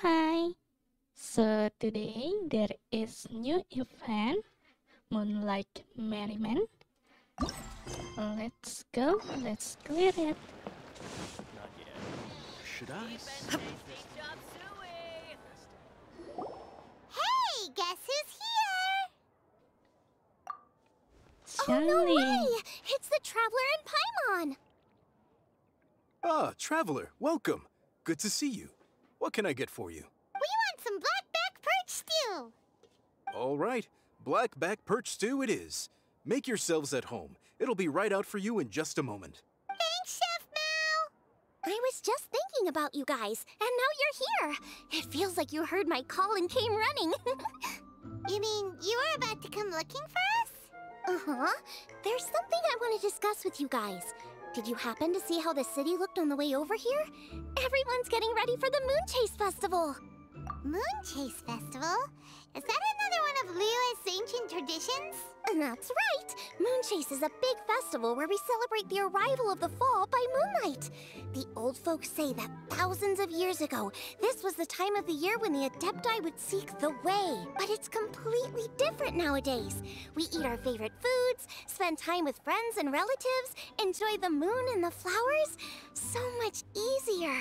Hi. So today there is new event, Moonlight Merriment. Let's go. Let's clear it. Not yet. Should I? Hey, guess who's here? Xiangling. Oh, no way! It's the Traveler and Paimon! Ah, Traveler, welcome. Good to see you. What can I get for you? We want some blackback perch stew! All right, blackback perch stew it is. Make yourselves at home. It'll be right out for you in just a moment. Thanks, Chef Mao! I was just thinking about you guys, and now you're here! It feels like you heard my call and came running. You mean you were about to come looking for us? Uh-huh. There's something I want to discuss with you guys. Did you happen to see how the city looked on the way over here? Everyone's getting ready for the Moonchase Festival. Moonchase Festival? Is that another one of Liyue's ancient traditions? That's right! Moonchase is a big festival where we celebrate the arrival of the fall by moonlight. The old folks say that thousands of years ago, this was the time of the year when the Adepti would seek the way. But it's completely different nowadays. We eat our favorite foods, spend time with friends and relatives, enjoy the moon and the flowers. So much easier.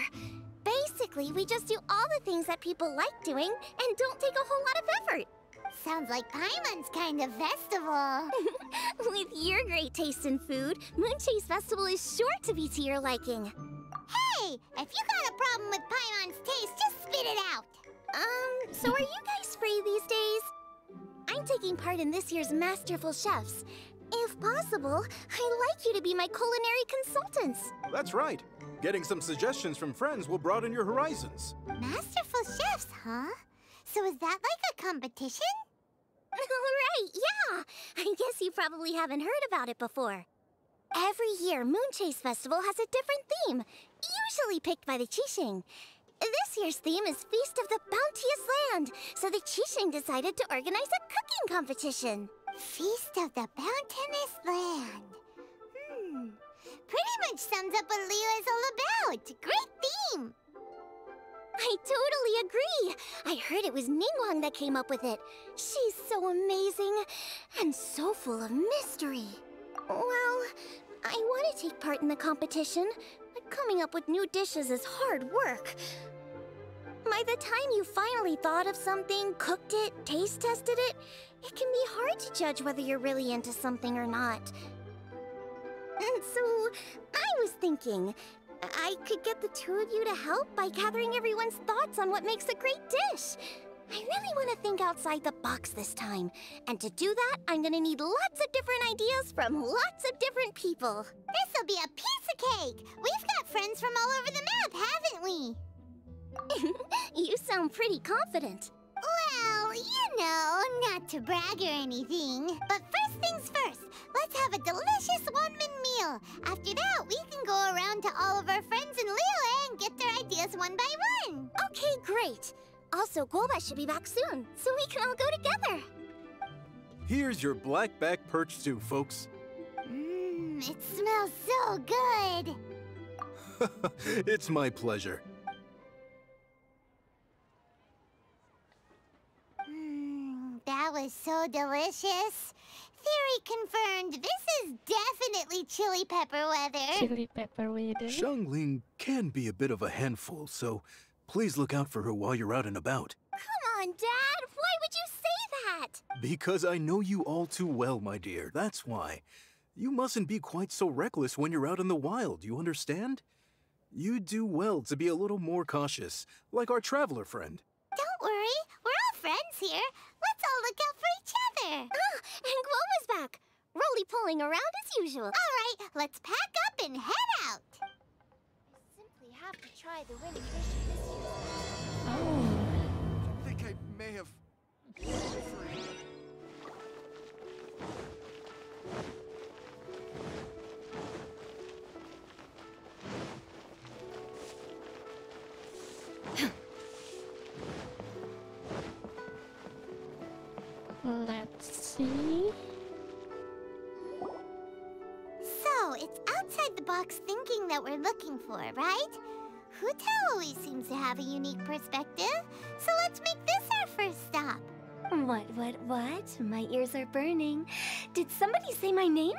Basically, we just do all the things that people like doing and don't take a whole lot of effort. Sounds like Paimon's kind of festival. With your great taste in food, Moonchase Festival is sure to be to your liking. Hey, if you got a problem with Paimon's taste, just spit it out. So are you guys free these days? I'm taking part in this year's Masterful Chefs. If possible, I'd like you to be my culinary consultants. That's right. Getting some suggestions from friends will broaden your horizons. Masterful Chefs, huh? So is that like a competition? Right, yeah! I guess you probably haven't heard about it before. Every year, Moonchase Festival has a different theme, usually picked by the Keqing. This year's theme is Feast of the Bounteous Land, so the Keqing decided to organize a cooking competition. Feast of the Bounteous Land. Pretty much sums up what Liyue is all about. Great theme! I totally agree. I heard it was Ningguang that came up with it. She's so amazing and so full of mystery. Well, I want to take part in the competition, but coming up with new dishes is hard work. By the time you finally thought of something, cooked it, taste tested it, it can be hard to judge whether you're really into something or not. And so, I was thinking, I could get the two of you to help by gathering everyone's thoughts on what makes a great dish. I really want to think outside the box this time. And to do that, I'm gonna need lots of different ideas from lots of different people. This'll be a piece of cake! We've got friends from all over the map, haven't we? You sound pretty confident. Well, you know, not to brag or anything. But first things first, let's have a delicious Wanmin meal. After that, we can go around to all of our friends in Liyue and get their ideas one by one. Okay, great. Also, Golba should be back soon, so we can all go together. Here's your blackback perch stew, folks. It smells so good. It's my pleasure. That was so delicious. Theory confirmed. This is definitely chili pepper weather. Chili pepper weather. Xiangling can be a bit of a handful, so please look out for her while you're out and about. Come on, Dad. Why would you say that? Because I know you all too well, my dear. That's why. You mustn't be quite so reckless when you're out in the wild, you understand? You do well to be a little more cautious, like our traveler friend. Don't worry. We're all friends here. Let's all look out for each other. And Guoma's back. Roly-poling around as usual. All right, let's pack up and head out. We simply have to try the winning dish this year. Oh. I think I may have... Let's see. So, it's outside the box thinking that we're looking for, right? Hutao always seems to have a unique perspective, so let's make this our first stop. What? My ears are burning. Did somebody say my name?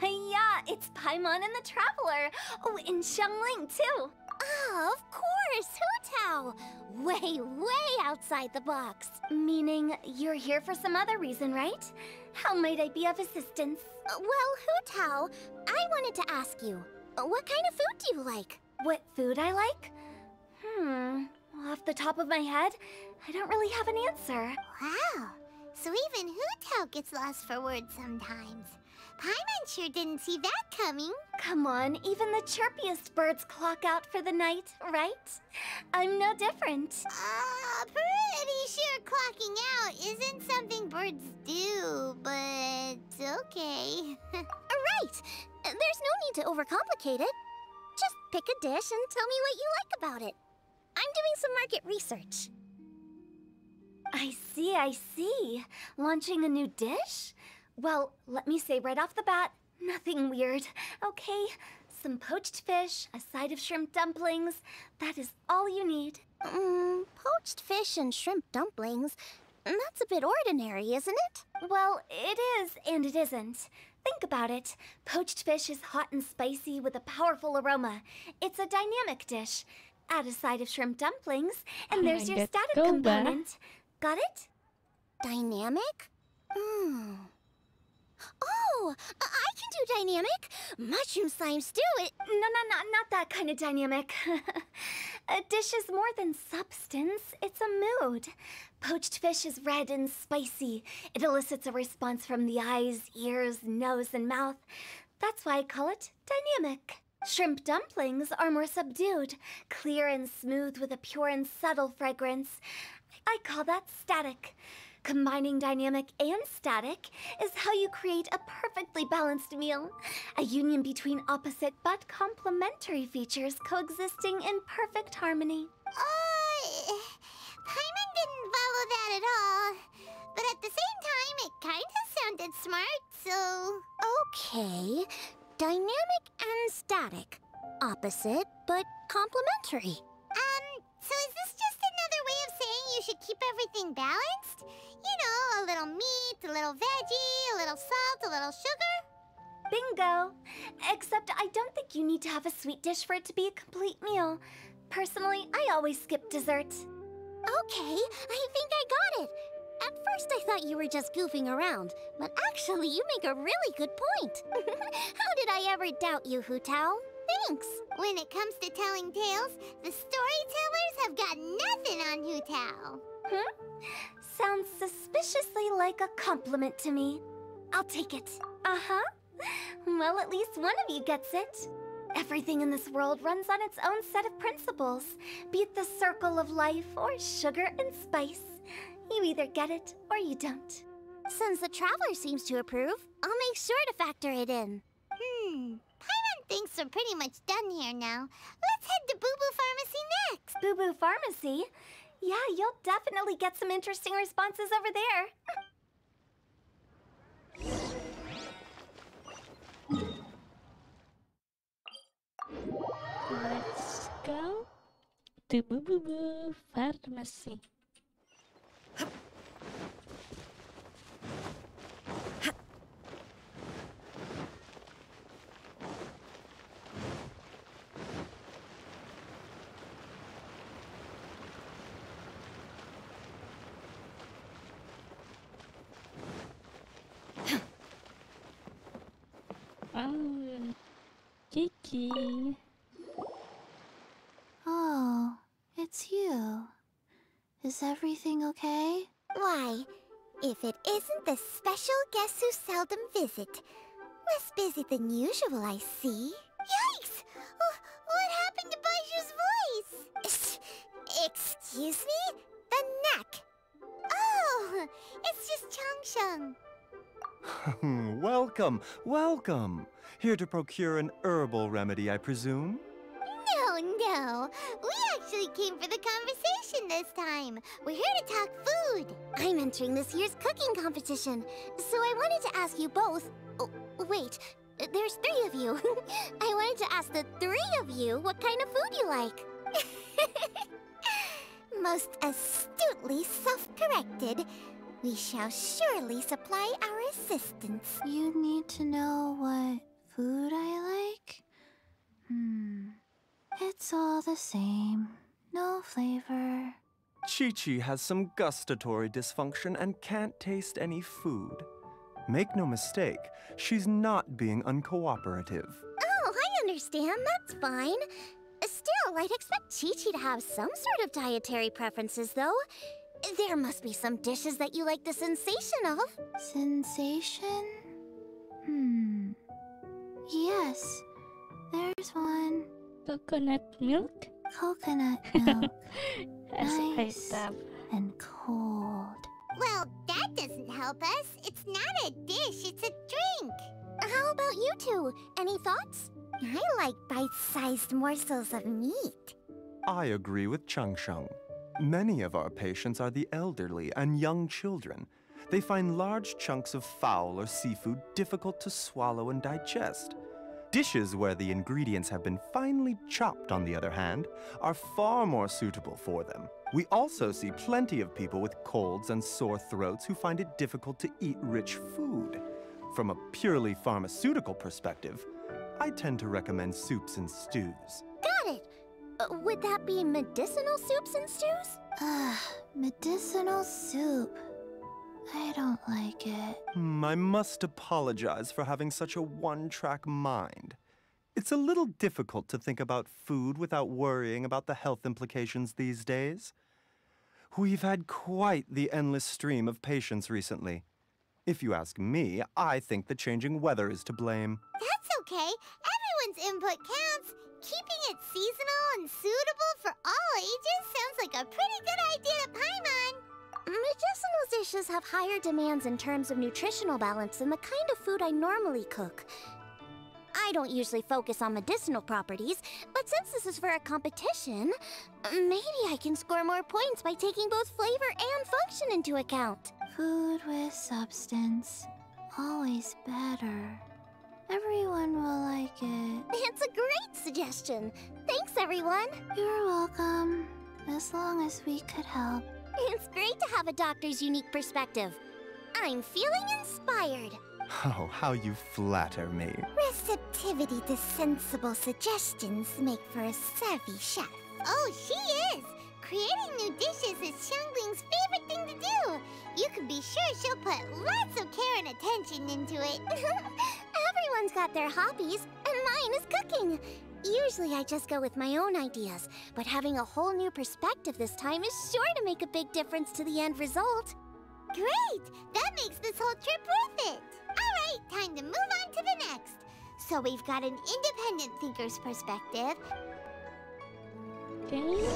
Yeah, it's Paimon and the Traveler. Oh, and Xiangling, too. Oh, of course, Hutao! Way outside the box. Meaning, you're here for some other reason, right? How might I be of assistance? Well, Hutao, I wanted to ask you, what kind of food do you like? What food I like? Off the top of my head, I don't really have an answer. Wow, so even Hutao gets lost for words sometimes. Paimon sure didn't see that coming. Come on, even the chirpiest birds clock out for the night, right? I'm no different. Pretty sure clocking out isn't something birds do, but okay. Right! There's no need to overcomplicate it. Just pick a dish and tell me what you like about it. I'm doing some market research. I see. Launching a new dish? Well, let me say right off the bat, nothing weird, okay? Some poached fish, a side of shrimp dumplings. That is all you need. Poached fish and shrimp dumplings? That's a bit ordinary, isn't it? Well, it is and it isn't. Think about it. Poached fish is hot and spicy with a powerful aroma. It's a dynamic dish. Add a side of shrimp dumplings, and there's your static component. Got it? Dynamic? Oh, I can do dynamic. Mushroom slime stew it. No, not that kind of dynamic. A dish is more than substance. It's a mood. Poached fish is red and spicy. It elicits a response from the eyes, ears, nose, and mouth. That's why I call it dynamic. Shrimp dumplings are more subdued, clear and smooth with a pure and subtle fragrance. I call that static. Combining dynamic and static is how you create a perfectly balanced meal. A union between opposite but complementary features coexisting in perfect harmony. Paimon didn't follow that at all. But at the same time, it kinda sounded smart, so... Okay, dynamic and static. Opposite, but complementary. So is this just another way of saying you should keep everything balanced? You know, a little meat, a little veggie, a little salt, a little sugar? Bingo! Except I don't think you need to have a sweet dish for it to be a complete meal. Personally, I always skip dessert. Okay, I think I got it. At first I thought you were just goofing around, but actually you make a really good point. How did I ever doubt you, Hutao? Thanks. When it comes to telling tales, the storytellers have got nothing on Hutao. Sounds suspiciously like a compliment to me. I'll take it. Well, at least one of you gets it. Everything in this world runs on its own set of principles, be it the circle of life or sugar and spice. You either get it or you don't. Since the Traveler seems to approve, I'll make sure to factor it in. Paimon thinks we're pretty much done here now. Let's head to Boo Boo Pharmacy next. Boo Boo Pharmacy? Yeah, you'll definitely get some interesting responses over there. Let's go to Boo Boo Boo Pharmacy. Oh, Kiki. Oh, it's you. Is everything okay? Why, if it isn't the special guest who seldom visit. Less busy than usual, I see. Yikes! What happened to Baiju's voice? Excuse me? The neck. Oh, it's just Changsheng. Welcome. Here to procure an herbal remedy, I presume? No. We actually came for the conversation this time. We're here to talk food. I'm entering this year's cooking competition, so I wanted to ask you both... Oh, wait, there's 3 of you. I wanted to ask the 3 of you what kind of food you like. Most astutely self-corrected. We shall surely supply our assistance. You need to know what food I like? It's all the same. No flavor. Chi-Chi has some gustatory dysfunction and can't taste any food. Make no mistake, she's not being uncooperative. Oh, I understand. That's fine. Still, I'd expect Chi-Chi to have some sort of dietary preferences, though. There must be some dishes that you like the sensation of. Sensation? Yes, there's one. Coconut milk? Coconut milk. Nice. And cold. Well, that doesn't help us. It's not a dish, it's a drink. How about you two? Any thoughts? I like bite-sized morsels of meat. I agree with Changsheng. Many of our patients are the elderly and young children. They find large chunks of fowl or seafood difficult to swallow and digest. Dishes where the ingredients have been finely chopped, on the other hand, are far more suitable for them. We also see plenty of people with colds and sore throats who find it difficult to eat rich food. From a purely pharmaceutical perspective, I tend to recommend soups and stews. Got it. Would that be medicinal soups and stews? Medicinal soup. I don't like it. I must apologize for having such a one-track mind. It's a little difficult to think about food without worrying about the health implications these days. We've had quite the endless stream of patients recently. If you ask me, I think the changing weather is to blame. That's okay. Everyone's input counts. Keeping it seasonal and suitable for all ages sounds like a pretty good idea to Paimon. Medicinal dishes have higher demands in terms of nutritional balance than the kind of food I normally cook. I don't usually focus on medicinal properties, but since this is for a competition, maybe I can score more points by taking both flavor and function into account. Food with substance. Always better. Everyone will like it. It's a great suggestion. Thanks, everyone. You're welcome. As long as we could help. It's great to have a doctor's unique perspective. I'm feeling inspired. Oh, how you flatter me. Receptivity to sensible suggestions make for a savvy chef. Oh, she is! Creating new dishes is Xiangling's favorite thing to do. You can be sure she'll put lots of care and attention into it. Everyone's got their hobbies, and mine is cooking. Usually I just go with my own ideas, but having a whole new perspective this time is sure to make a big difference to the end result. Great! That makes this whole trip worth it! Alright, time to move on to the next. So we've got an independent thinker's perspective. Okay.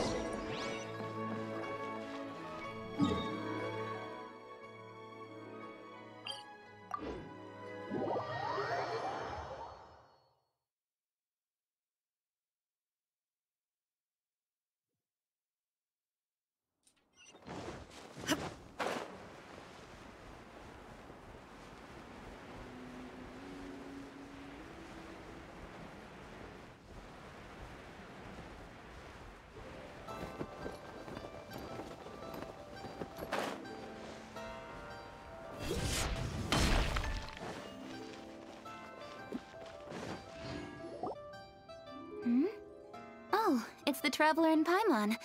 Oh, it's the Traveler in Paimon.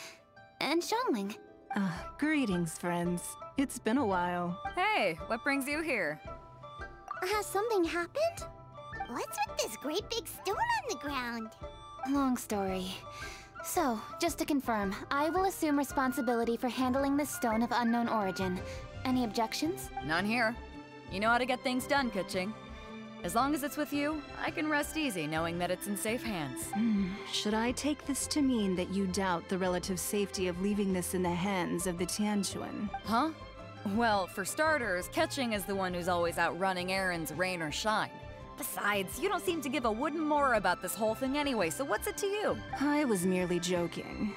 And Xiangling. Greetings, friends. It's been a while. Hey, what brings you here? Has something happened? What's with this great big stone on the ground? Long story. So, just to confirm, I will assume responsibility for handling this stone of unknown origin. Any objections? None here. You know how to get things done, Keqing. As long as it's with you, I can rest easy knowing that it's in safe hands. Should I take this to mean that you doubt the relative safety of leaving this in the hands of the Tianquan? Huh? Well, for starters, Keqing is the one who's always out running errands, rain or shine. Besides, you don't seem to give a wooden more about this whole thing anyway, so what's it to you? I was merely joking.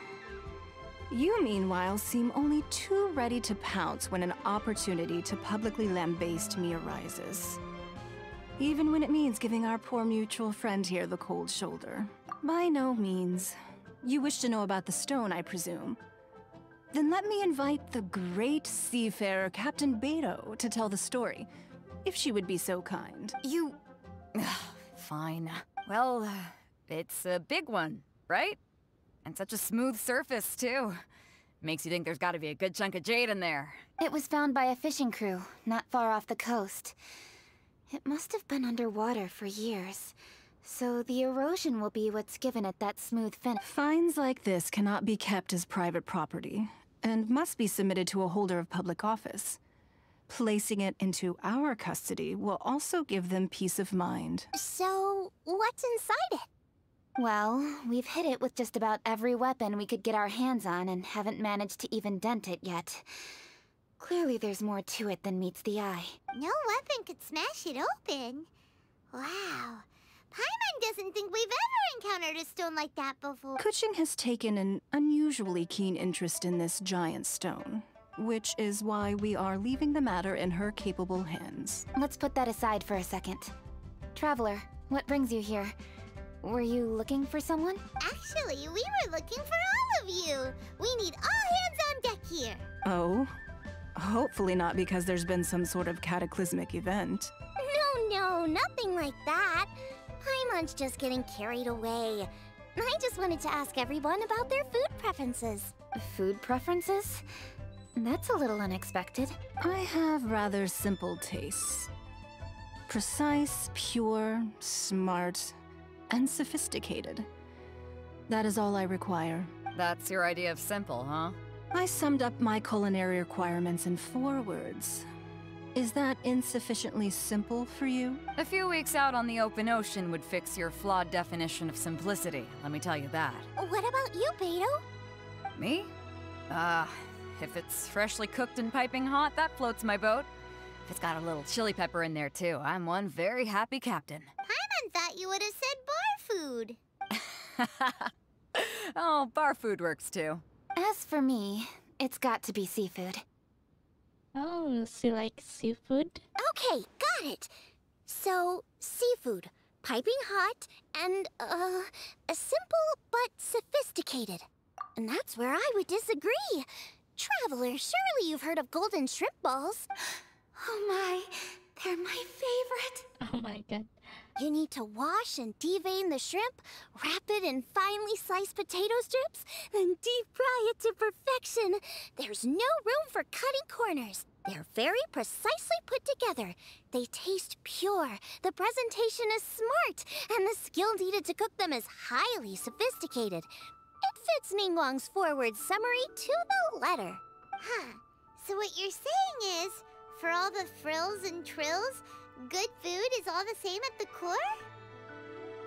You, meanwhile, seem only too ready to pounce when an opportunity to publicly lambaste me arises. even when it means giving our poor mutual friend here the cold shoulder. By no means. You wish to know about the stone, I presume. Then let me invite the great seafarer Captain Beidou to tell the story, if she would be so kind. You... Fine. Well, it's a big one, right? And such a smooth surface, too. Makes you think there's gotta be a good chunk of jade in there. It was found by a fishing crew, not far off the coast. It must have been underwater for years, so the erosion will be what's given it that smooth finish. Finds like this cannot be kept as private property, and must be submitted to a holder of public office. Placing it into our custody will also give them peace of mind. So, what's inside it? Well, we've hit it with just about every weapon we could get our hands on and haven't managed to even dent it yet. Clearly there's more to it than meets the eye. No weapon could smash it open. Wow. Paimon doesn't think we've ever encountered a stone like that before. Keqing has taken an unusually keen interest in this giant stone, which is why we are leaving the matter in her capable hands. Let's put that aside for a second. Traveler, what brings you here? Were you looking for someone? Actually, we were looking for all of you. We need all hands on deck here. Oh? Hopefully not because there's been some sort of cataclysmic event. No, nothing like that. Paimon's just getting carried away. I just wanted to ask everyone about their food preferences. Food preferences? That's a little unexpected. I have rather simple tastes. Precise, pure, smart, and sophisticated. That is all I require. That's your idea of simple, huh? I summed up my culinary requirements in 4 words. Is that insufficiently simple for you? A few weeks out on the open ocean would fix your flawed definition of simplicity, let me tell you that. What about you, Beidou? Me? If it's freshly cooked and piping hot, that floats my boat. If it's got a little chili pepper in there too, I'm one very happy captain. Paimon thought you would have said bar food. Oh, bar food works too. As for me, it's got to be seafood. Oh, so you like seafood? Okay, got it. So, seafood, piping hot, and, simple but sophisticated. And that's where I would disagree. Traveler, surely you've heard of golden shrimp balls. Oh my, they're my favorite. Oh my god. You need to wash and devein the shrimp, wrap it in finely sliced potato strips, then deep fry it to perfection. There's no room for cutting corners. They're very precisely put together. They taste pure, the presentation is smart, and the skill needed to cook them is highly sophisticated. It fits Ningguang's forward summary to the letter. Huh. So what you're saying is, for all the frills and trills, good food is all the same at the core?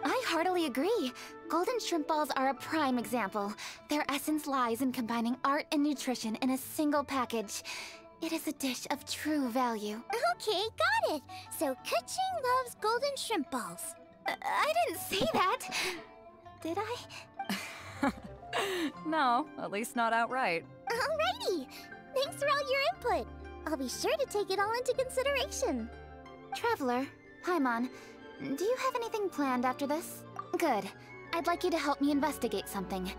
I heartily agree. Golden shrimp balls are a prime example. Their essence lies in combining art and nutrition in a single package. It is a dish of true value. Okay, got it. So Keqing loves golden shrimp balls. I didn't say that. Did I? No, at least not outright. Alrighty. Thanks for all your input. I'll be sure to take it all into consideration. Traveler, Paimon, do you have anything planned after this? Good. I'd like you to help me investigate something.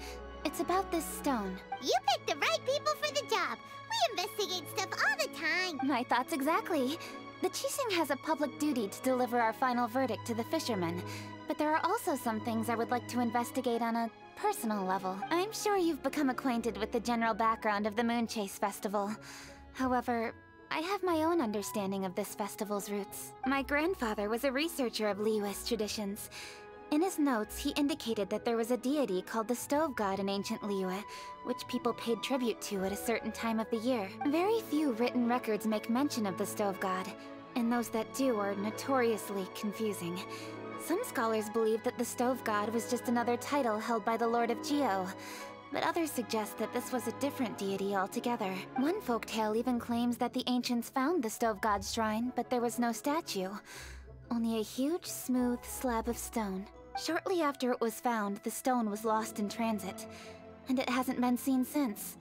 It's about this stone. You picked the right people for the job. We investigate stuff all the time. My thoughts exactly. The Keqing has a public duty to deliver our final verdict to the fishermen, but there are also some things I would like to investigate on a personal level. I'm sure you've become acquainted with the general background of the Moonchase Festival. However, I have my own understanding of this festival's roots. My grandfather was a researcher of Liyue's traditions. In his notes, he indicated that there was a deity called the Stove God in ancient Liyue, which people paid tribute to at a certain time of the year. Very few written records make mention of the Stove God, and those that do are notoriously confusing. Some scholars believe that the Stove God was just another title held by the Lord of Geo, but others suggest that this was a different deity altogether. One folktale even claims that the ancients found the Stove God's shrine, but there was no statue. Only a huge, smooth slab of stone. Shortly after it was found, the stone was lost in transit, and it hasn't been seen since.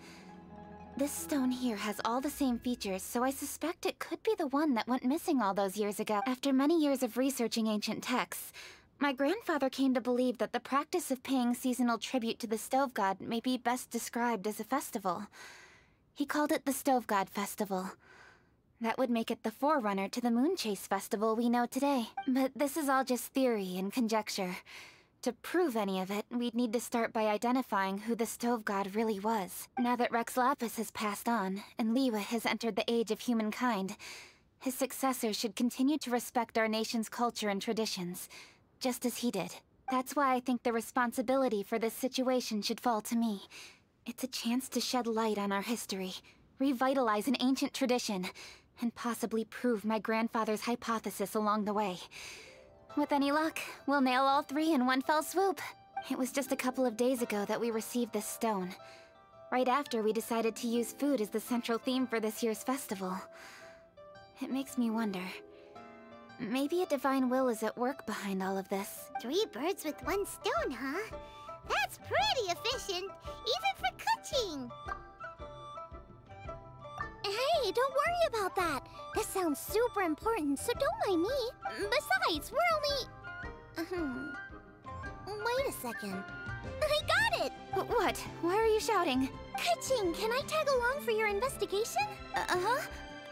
This stone here has all the same features, so I suspect it could be the one that went missing all those years ago. After many years of researching ancient texts, my grandfather came to believe that the practice of paying seasonal tribute to the stove god may be best described as a festival. He called it the Stove God Festival. That would make it the forerunner to the Moonchase Festival we know today. But this is all just theory and conjecture. To prove any of it, we'd need to start by identifying who the Stove God really was. Now that Rex Lapis has passed on, and Liyue has entered the age of humankind, his successors should continue to respect our nation's culture and traditions, just as he did. That's why I think the responsibility for this situation should fall to me. It's a chance to shed light on our history, revitalize an ancient tradition, and possibly prove my grandfather's hypothesis along the way. With any luck, we'll nail all three in one fell swoop. It was just a couple of days ago that we received this stone. Right after we decided to use food as the central theme for this year's festival. It makes me wonder. Maybe a divine will is at work behind all of this. 3 birds with 1 stone, huh? That's pretty efficient, even for Keqing. Hey, don't worry about that. This sounds super important, so don't mind me. Besides, we're only... Wait a second. I got it! What? Why are you shouting? Keqing, can I tag along for your investigation? Uh-huh.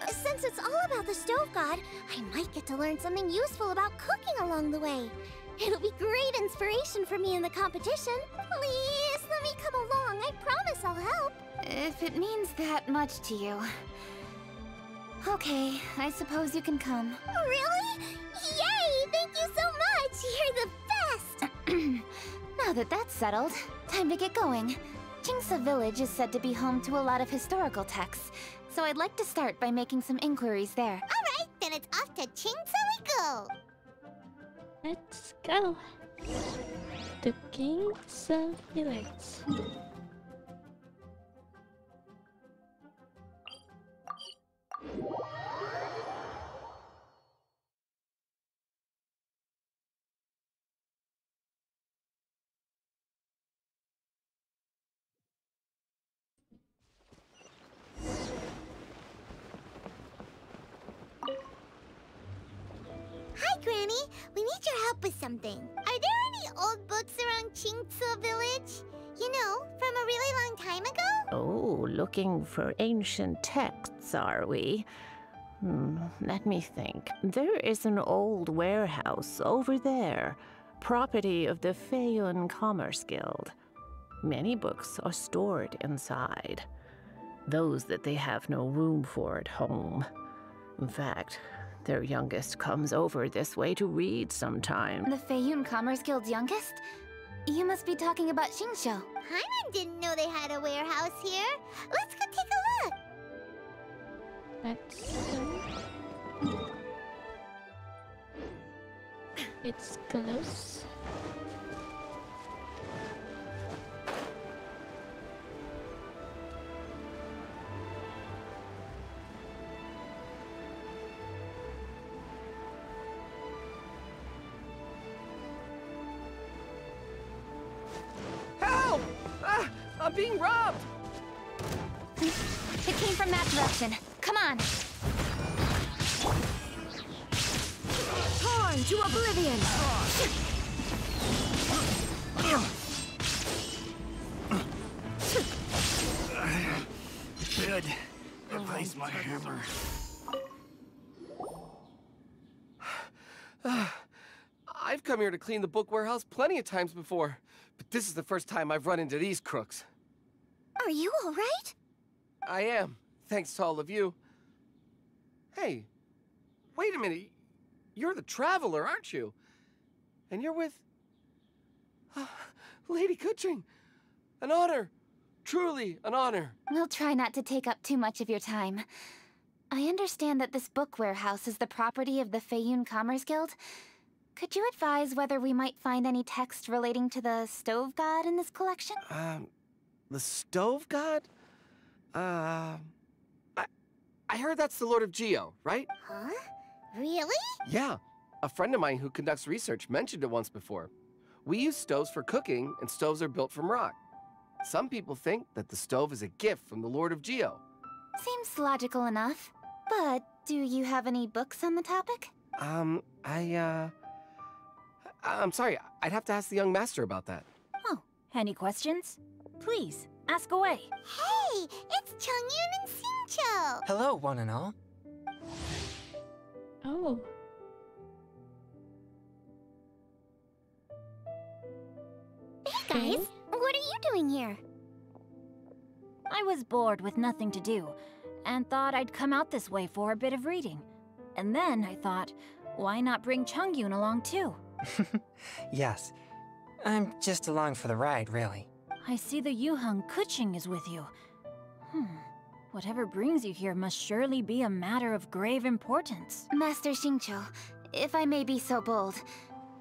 Since it's all about the stove god, I might get to learn something useful about cooking along the way. It'll be great inspiration for me in the competition. Please, let me come along. I promise I'll help. If it means that much to you. Okay, I suppose you can come. Really? Yay! Thank you so much! You're the best! Now that that's settled, time to get going. Jingsa Village is said to be home to a lot of historical texts, so I'd like to start by making some inquiries there. Alright, then it's off to Jingsa we go! Let's go to King's Village. Hi, Granny. We need your help with something. Are there any old books around Jingsa Village? You know, from a really long time ago? Oh, looking for ancient texts, are we? Let me think. There is an old warehouse over there, property of the Feiyun Commerce Guild. Many books are stored inside, those that they have no room for at home. In fact, their youngest comes over this way to read sometime. The Feiyun Commerce Guild's youngest? You must be talking about Yanxiao. Paimon didn't know they had a warehouse here. Let's go take a look. Let's go. It's close. Help! Ah, I'm being robbed! It came from that direction. Come on! Torn to oblivion! Good. Replace my hammer. I've come here to clean the book warehouse plenty of times before, but this is the first time I've run into these crooks. Are you all right? I am, thanks to all of you. Hey, wait a minute. You're the traveler, aren't you? And you're with... Lady Keqing. An honor. Truly an honor. We'll try not to take up too much of your time. I understand that this book warehouse is the property of the Feiyun Commerce Guild. Could you advise whether we might find any text relating to the stove god in this collection? The stove god? I heard that's the Lord of Geo, right? Huh? Really? Yeah. A friend of mine who conducts research mentioned it once before. We use stoves for cooking, and stoves are built from rock. Some people think that the stove is a gift from the Lord of Geo. Seems logical enough. But do you have any books on the topic? I'm sorry, I'd have to ask the young master about that. Oh, any questions? Please, ask away. Hey, it's Jueyun and Xiangling. Hello, one and all. Oh. Hey guys, what are you doing here? I was bored with nothing to do, and thought I'd come out this way for a bit of reading. And then I thought, why not bring Jueyun along too? Yes. I'm just along for the ride, really. I see the Yujing Keqing is with you. Whatever brings you here must surely be a matter of grave importance. Master Xingqiu, if I may be so bold,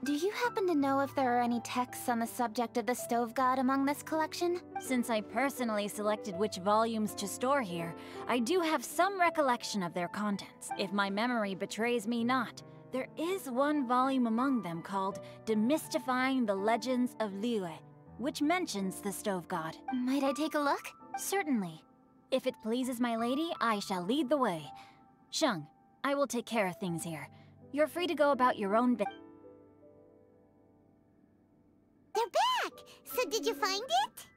do you happen to know if there are any texts on the subject of the stove god among this collection? Since I personally selected which volumes to store here, I do have some recollection of their contents, if my memory betrays me not. There is one volume among them called Demystifying the Legends of Liyue, which mentions the stove god. Might I take a look? Certainly. If it pleases my lady, I shall lead the way. Sheng, I will take care of things here. You're free to go about your own business. They're back! So did you find it?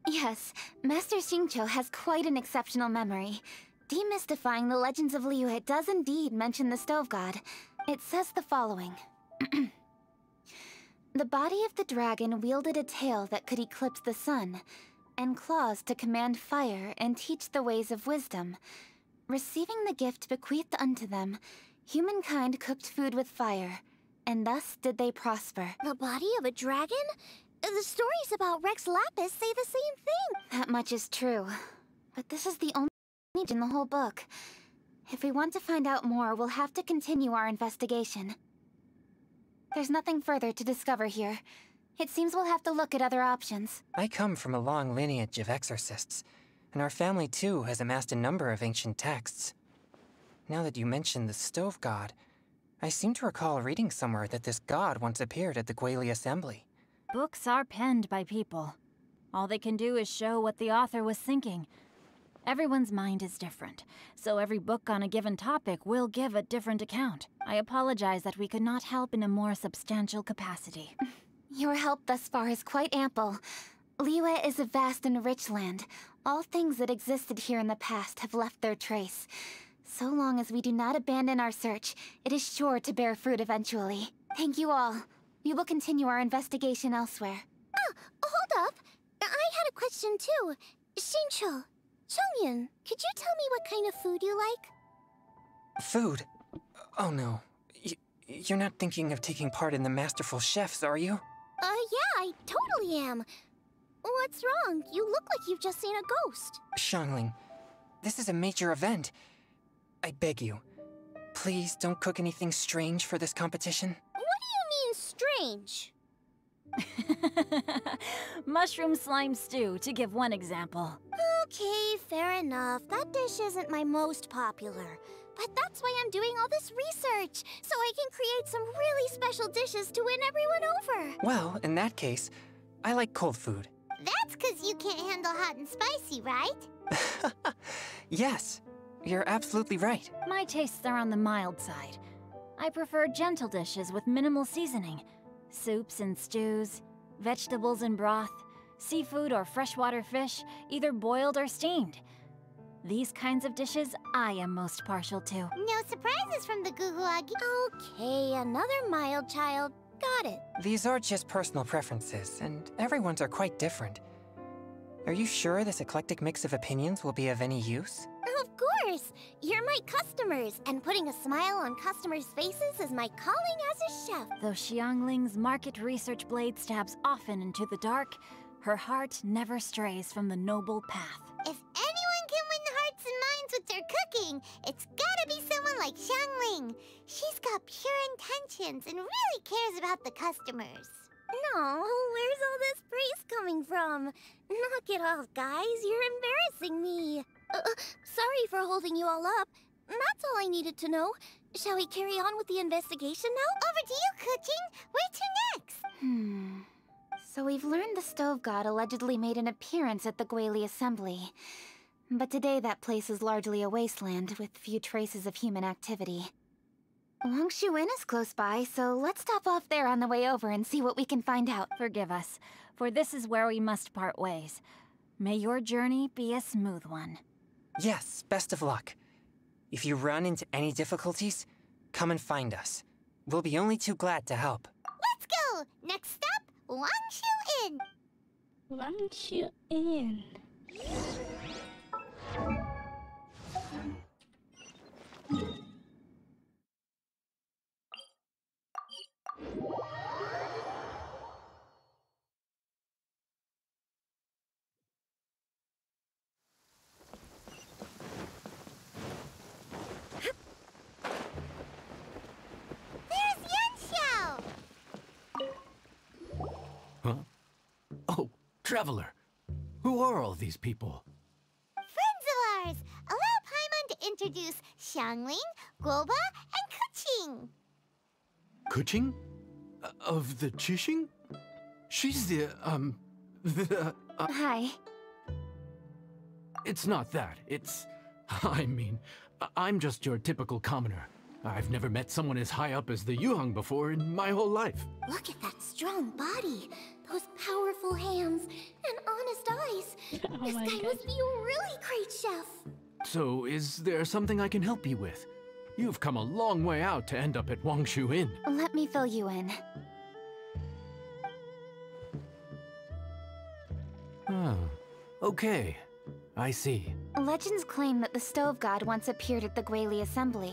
Yes, Master Xingqiu has quite an exceptional memory. Demystifying the Legends of Liyue does indeed mention the stove god. It says the following. The body of the dragon wielded a tail that could eclipse the sun, and claws to command fire and teach the ways of wisdom. Receiving the gift bequeathed unto them, humankind cooked food with fire, and thus did they prosper. The body of a dragon? The stories about Rex Lapis say the same thing. That much is true. But this is the only in the whole book. If we want to find out more, we'll have to continue our investigation. There's nothing further to discover here. It seems we'll have to look at other options. I come from a long lineage of exorcists, and our family too has amassed a number of ancient texts. Now that you mention the stove god, I seem to recall reading somewhere that this god once appeared at the Guili Assembly. Books are penned by people. All they can do is show what the author was thinking. Everyone's mind is different, so every book on a given topic will give a different account. I apologize that we could not help in a more substantial capacity. Your help thus far is quite ample. Liyue is a vast and rich land. All things that existed here in the past have left their trace. So long as we do not abandon our search, it is sure to bear fruit eventually. Thank you all. We will continue our investigation elsewhere. Ah, hold up. I had a question too. Xingqiu, Jueyun, could you tell me what kind of food you like? Food? Oh no. You're not thinking of taking part in the Masterful Chefs, are you? Yeah, I totally am. What's wrong? You look like you've just seen a ghost. Xiangling, this is a major event. I beg you, please don't cook anything strange for this competition. What do you mean, strange? Mushroom slime stew, to give one example. Okay, fair enough. That dish isn't my most popular. But that's why I'm doing all this research, so I can create some really special dishes to win everyone over. Well, in that case, I like cold food. That's because you can't handle hot and spicy, right? Yes, you're absolutely right. My tastes are on the mild side. I prefer gentle dishes with minimal seasoning. Soups and stews, vegetables and broth, seafood or freshwater fish, either boiled or steamed. These kinds of dishes I am most partial to. No surprises from the Guguagi. Okay, another mild child. Got it. These are just personal preferences, and everyone's are quite different. Are you sure this eclectic mix of opinions will be of any use? Of course! You're my customers, and putting a smile on customers' faces is my calling as a chef. Though Xiangling's market research blade stabs often into the dark, her heart never strays from the noble path. If anyone can win hearts and minds with their cooking, it's gotta be someone like Xiangling. She's got pure intentions and really cares about the customers. No, where's all this praise coming from? Knock it off, guys. You're embarrassing me. Sorry for holding you all up. That's all I needed to know. Shall we carry on with the investigation now? Over to you, Keqing. Where to next? So we've learned the stove god allegedly made an appearance at the Guili Assembly. But today that place is largely a wasteland with few traces of human activity. Yangshuin is close by, so let's stop off there on the way over and see what we can find out. Forgive us, for this is where we must part ways. May your journey be a smooth one. Yes, best of luck. If you run into any difficulties, come and find us. We'll be only too glad to help. Let's go! Next stop, Wangshu Inn! Wangshu Inn. There's Yanxiao! Huh? Oh, traveler. Who are all these people? Friends of ours! Allow Paimon to introduce Xiangling, Guoba, and Keqing. Keqing? Of the Qixing? She's Hi. It's not that. I mean, I'm just your typical commoner. I've never met someone as high up as the Yuheng before in my whole life. Look at that strong body, those powerful hands, and honest eyes. Oh This my guy God. must be a really great chef. So, is there something I can help you with? You've come a long way out to end up at Wangshu Inn. Let me fill you in. Oh, okay. I see. Legends claim that the stove god once appeared at the Guili Assembly.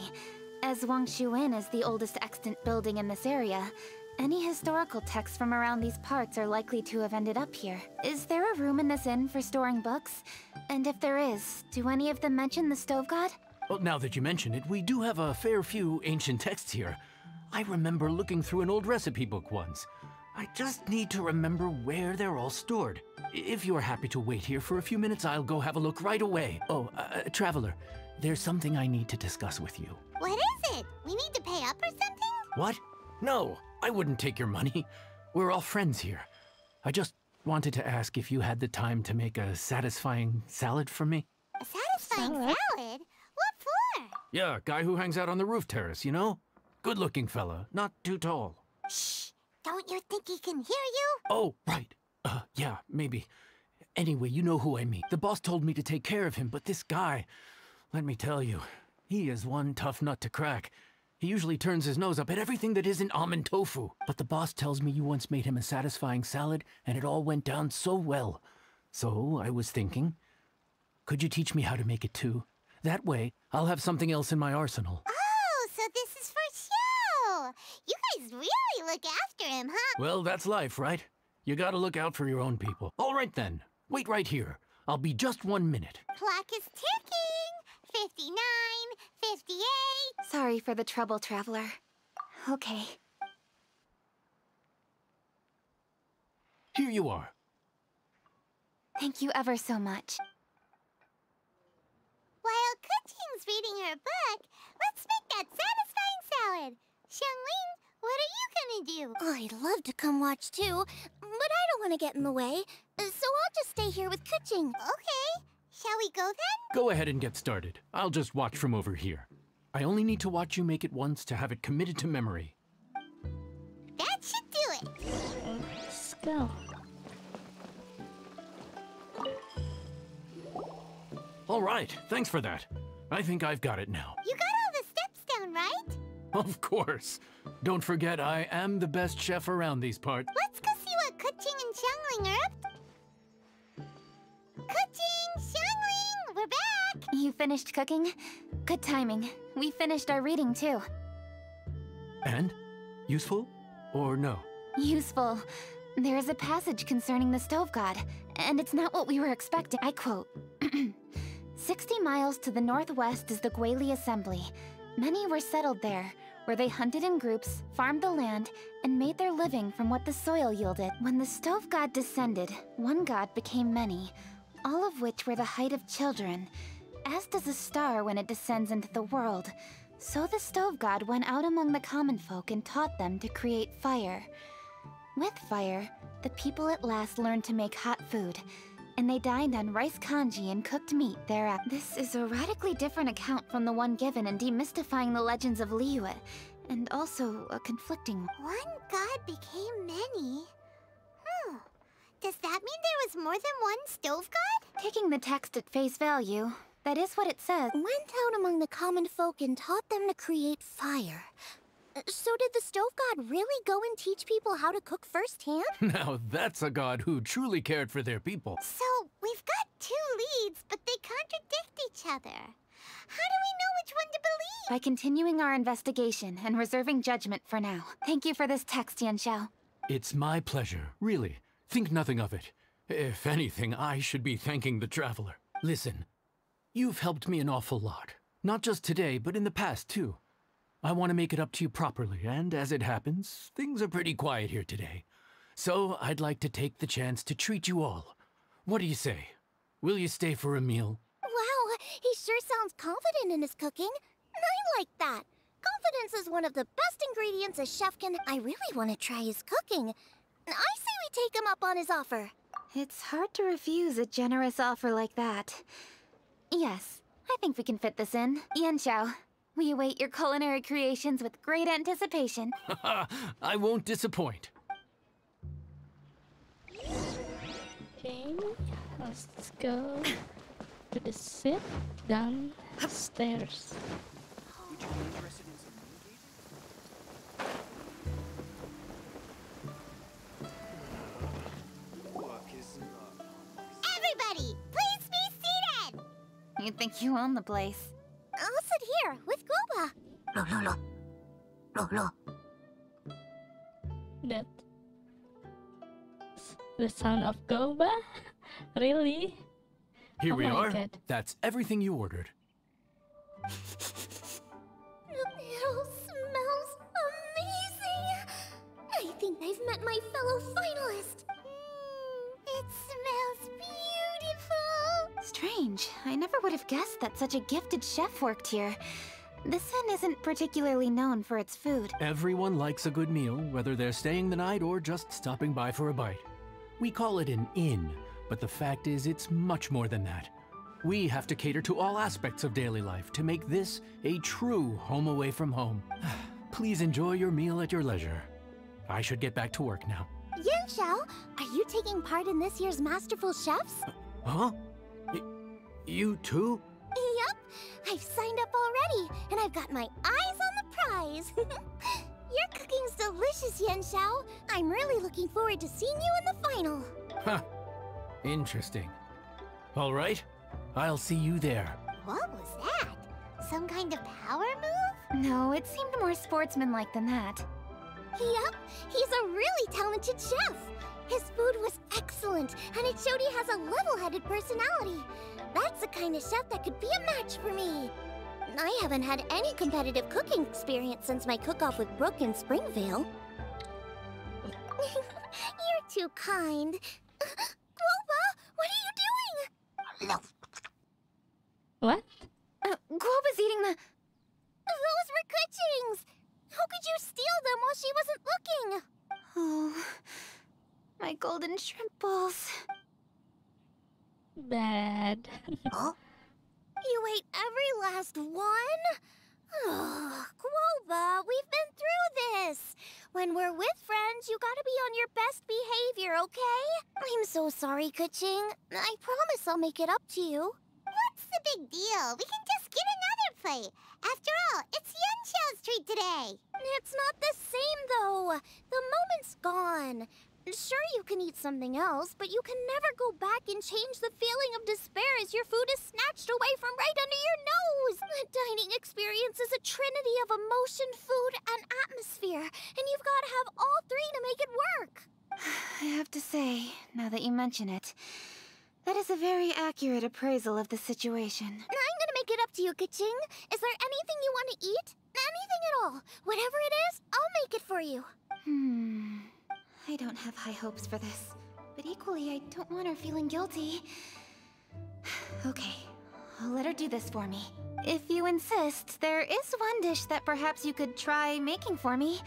As Wangshu Inn is the oldest extant building in this area, any historical texts from around these parts are likely to have ended up here. Is there a room in this inn for storing books? And if there is, do any of them mention the stove god? Well, now that you mention it, we do have a fair few ancient texts here. I remember looking through an old recipe book once. I just need to remember where they're all stored. If you're happy to wait here for a few minutes, I'll go have a look right away. Oh, traveler, there's something I need to discuss with you. What is it? We need to pay up or something? What? No, I wouldn't take your money. We're all friends here. I just wanted to ask if you had the time to make a satisfying salad for me. A satisfying salad? What for? Yeah, guy who hangs out on the roof terrace, you know? Good-looking fella, not too tall. Shh! Don't you think he can hear you? Oh, right. Yeah, maybe. Anyway, you know who I mean. The boss told me to take care of him, but this guy, let me tell you, he is one tough nut to crack. He usually turns his nose up at everything that isn't almond tofu. But the boss tells me you once made him a satisfying salad, and it all went down so well. So I was thinking, could you teach me how to make it too? That way, I'll have something else in my arsenal. Oh, so this is for show! You guys really look after him, huh? Well, that's life, right? You gotta look out for your own people. All right then, wait right here. I'll be just 1 minute. Clock is ticking! 59, 58... Sorry for the trouble, traveler. Okay. Here you are. Thank you ever so much. While Keqing's reading her book, let's make that satisfying salad. Xiangling, what are you gonna do? I'd love to come watch too, but I don't want to get in the way, so I'll just stay here with Keqing. Okay, shall we go then? Go ahead and get started. I'll just watch from over here. I only need to watch you make it once to have it committed to memory. That should do it. Let's go. All right, thanks for that. I think I've got it now. You got all the steps down, right? Of course. Don't forget, I am the best chef around these parts. Let's go see what Keqing and Xiangling are up to. Keqing, Xiangling, we're back! You finished cooking? Good timing. We finished our reading too. And? Useful? Or no? Useful. There is a passage concerning the stove god, and it's not what we were expecting. I quote, 60 miles to the northwest is the Guili Assembly. Many were settled there, where they hunted in groups, farmed the land, and made their living from what the soil yielded. When the stove god descended, one god became many, all of which were the height of children. As does a star when it descends into the world, so the stove god went out among the common folk and taught them to create fire. With fire, the people at last learned to make hot food, and they dined on rice congee and cooked meat thereafter. This is a radically different account from the one given in Demystifying the Legends of Liyue, and also a conflicting one. One god became many. Does that mean there was more than one stove god? Taking the text at face value, that is what it says. Went out among the common folk and taught them to create fire. So did the stove god really go and teach people how to cook firsthand? Now that's a god who truly cared for their people. So we've got two leads, but they contradict each other. How do we know which one to believe? By continuing our investigation and reserving judgment for now. Thank you for this text, Yanxiao. It's my pleasure, really. Think nothing of it. If anything, I should be thanking the traveler. Listen, you've helped me an awful lot. Not just today, but in the past, too. I want to make it up to you properly, and as it happens, things are pretty quiet here today. So I'd like to take the chance to treat you all. What do you say? Will you stay for a meal? Wow, he sure sounds confident in his cooking. I like that. Confidence is one of the best ingredients a chef can... I really want to try his cooking. I say we take him up on his offer. It's hard to refuse a generous offer like that. Yes, I think we can fit this in. Yanxiao, we await your culinary creations with great anticipation. I won't disappoint. Okay, let's go to the sit downstairs. Everybody, please be seated! You think you own the place? I'll sit here with Guoba. That's the sound of Goba? Really? Here we my are. God. That's everything you ordered. It all smells amazing! I think I've met my fellow finalist. It smells beautiful. Strange. I never would have guessed that such a gifted chef worked here. This inn isn't particularly known for its food. Everyone likes a good meal, whether they're staying the night or just stopping by for a bite. We call it an inn, but the fact is it's much more than that. We have to cater to all aspects of daily life to make this a true home away from home. Please enjoy your meal at your leisure. I should get back to work now. Yanxiao, are you taking part in this year's Masterful Chefs? Huh? You too? Yup, I've signed up already, and I've got my eyes on the prize. Your cooking's delicious, Yanxiao. I'm really looking forward to seeing you in the final. Huh. Interesting. All right, I'll see you there. What was that? Some kind of power move? No, it seemed more sportsmanlike than that. Yup, he's a really talented chef. His food was excellent, and it showed he has a level-headed personality. That's the kind of chef that could be a match for me. I haven't had any competitive cooking experience since my cook-off with Brooke in Springvale. You're too kind. Guoba, what are you doing? What? Guoba's eating the... Those were Keqing's! How could you steal them while she wasn't looking? Oh, my golden shrimp balls. Bad. Huh? You ate every last one? Oh, Guoba, we've been through this. When we're with friends, you gotta be on your best behavior, okay? I'm so sorry, Keqing. I promise I'll make it up to you. What's the big deal? We can just get another plate. After all, it's Yanxiao's treat today. It's not the same, though. The moment's gone. Sure, you can eat something else, but you can never go back and change the feeling of despair as your food is snatched away from right under your nose. The dining experience is a trinity of emotion, food, and atmosphere, and you've got to have all three to make it work. I have to say, now that you mention it, that is a very accurate appraisal of the situation. I'm gonna make it up to you, Keqing. Is there anything you want to eat? Anything at all. Whatever it is, I'll make it for you. I don't have high hopes for this, but equally I don't want her feeling guilty. Okay, I'll let her do this for me. If you insist, there is one dish that perhaps you could try making for me.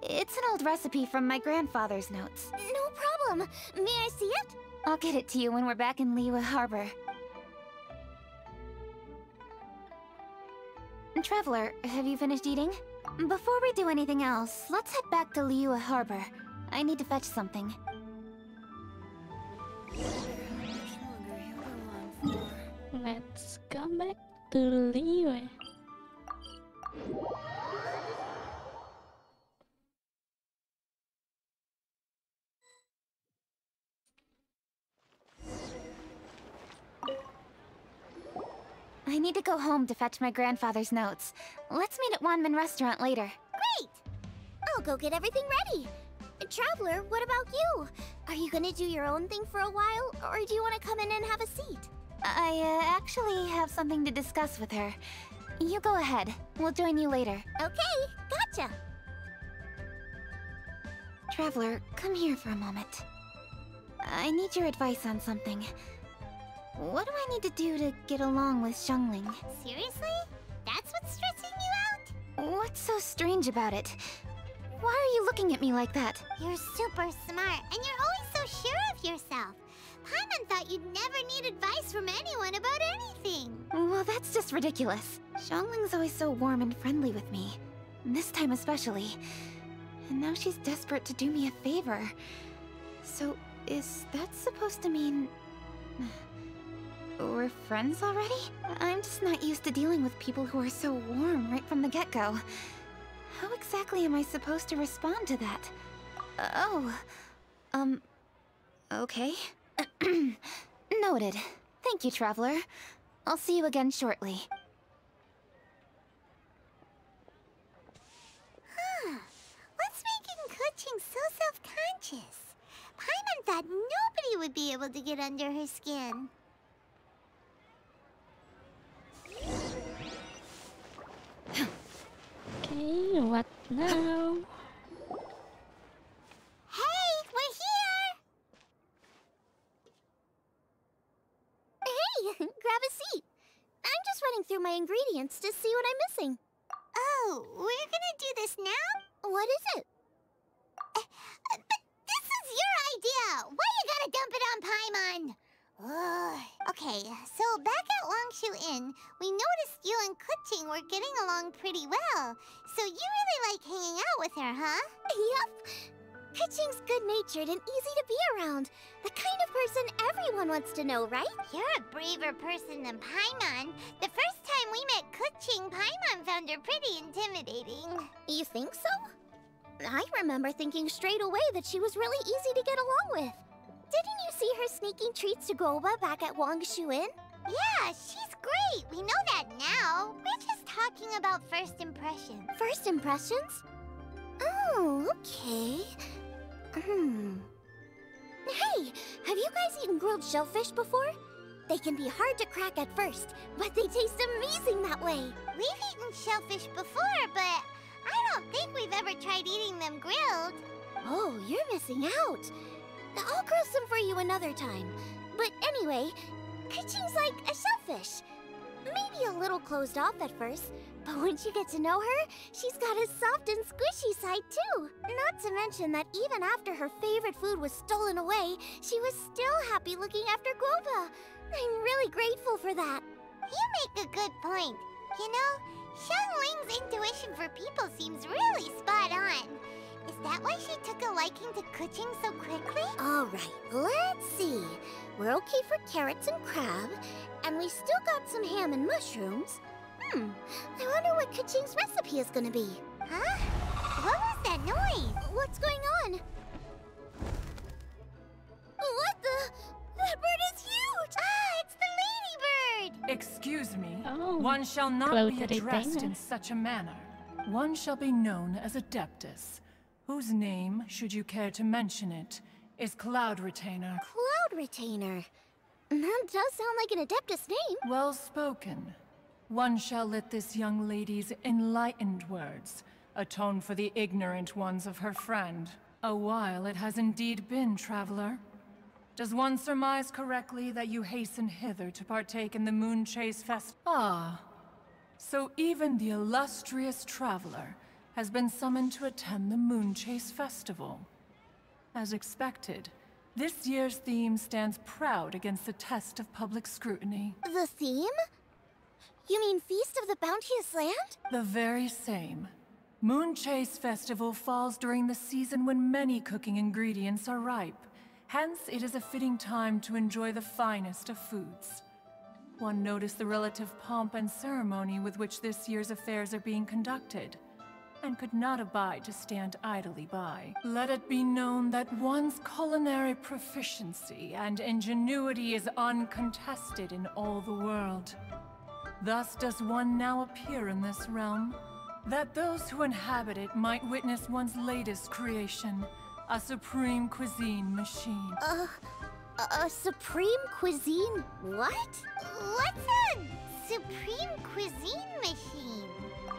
It's an old recipe from my grandfather's notes. No problem. May I see it? I'll get it to you when we're back in Liyue Harbor. Traveler, have you finished eating? Before we do anything else, let's head back to Liyue Harbor. I need to fetch something. Let's go back to Liyue. I need to go home to fetch my grandfather's notes. Let's meet at Wanmin Restaurant later. Great! I'll go get everything ready. Traveler, what about you? Are you gonna do your own thing for a while, or do you want to come in and have a seat? I actually have something to discuss with her. You go ahead. We'll join you later. Okay, gotcha. Traveler, come here for a moment. I need your advice on something. What do I need to do to get along with Xiangling? Seriously? That's what's stressing you out? What's so strange about it? Why are you looking at me like that? You're super smart, and you're always so sure of yourself. Paimon thought you'd never need advice from anyone about anything. Well, that's just ridiculous. Xiangling's always so warm and friendly with me. This time especially. And now she's desperate to do me a favor. So, is that supposed to mean... we're friends already? I'm just not used to dealing with people who are so warm right from the get-go. How exactly am I supposed to respond to that? Okay. Noted. Thank you, Traveler. I'll see you again shortly. What's making Keqing so self-conscious? Paimon thought nobody would be able to get under her skin. Okay, what now? Hey, we're here! Hey, grab a seat. I'm just running through my ingredients to see what I'm missing. Oh, we're gonna do this now? What is it? But this is your idea! Why you gotta dump it on Paimon? Okay, so back at Wangshu Inn, we noticed you and Keqing were getting along pretty well. So you really like hanging out with her, huh? Yep. Keqing's good-natured and easy to be around. The kind of person everyone wants to know, right? You're a braver person than Paimon. The first time we met Keqing, Paimon found her pretty intimidating. You think so? I remember thinking straight away that she was really easy to get along with. Didn't you see her sneaking treats to Goba back at Wangshu Inn? Yeah, she's great. We know that now. We're just talking about first impressions. First impressions? Oh, okay. Hey, have you guys eaten grilled shellfish before? They can be hard to crack at first, but they taste amazing that way. We've eaten shellfish before, but I don't think we've ever tried eating them grilled. Oh, you're missing out. I'll grill some for you another time. But anyway, Keqing's like a shellfish. Maybe a little closed off at first, but once you get to know her, she's got a soft and squishy side too. Not to mention that even after her favorite food was stolen away, she was still happy looking after Goba. I'm really grateful for that. You make a good point. You know, Xiangling's intuition for people seems really spot on. Is that why she took a liking to Keqing so quickly? All right, let's see. We're okay for carrots and crab, and we still got some ham and mushrooms. I wonder what Keqing's recipe is gonna be. Huh? What was that noise? What's going on? What the? That bird is huge! Ah, it's the ladybird! Excuse me. Oh, One shall not be close addressed retainer. in such a manner. One shall be known as Adeptus, whose name, should you care to mention it, is Cloud Retainer. Cloud Retainer. That does sound like an Adeptus name. Well spoken. One shall let this young lady's enlightened words atone for the ignorant ones of her friend. A while it has indeed been, traveler. Does one surmise correctly that you hasten hither to partake in the Moonchase Festival? Ah, so even the illustrious traveler has been summoned to attend the Moonchase Festival. As expected, this year's theme stands proud against the test of public scrutiny. The theme? You mean Feast of the Bounteous Land? The very same. Moonchase Festival falls during the season when many cooking ingredients are ripe. Hence, it is a fitting time to enjoy the finest of foods. One noticed the relative pomp and ceremony with which this year's affairs are being conducted, and could not abide to stand idly by. Let it be known that one's culinary proficiency and ingenuity is uncontested in all the world. Thus does one now appear in this realm, that those who inhabit it might witness one's latest creation, a supreme cuisine machine. A supreme cuisine what? What's a supreme cuisine machine?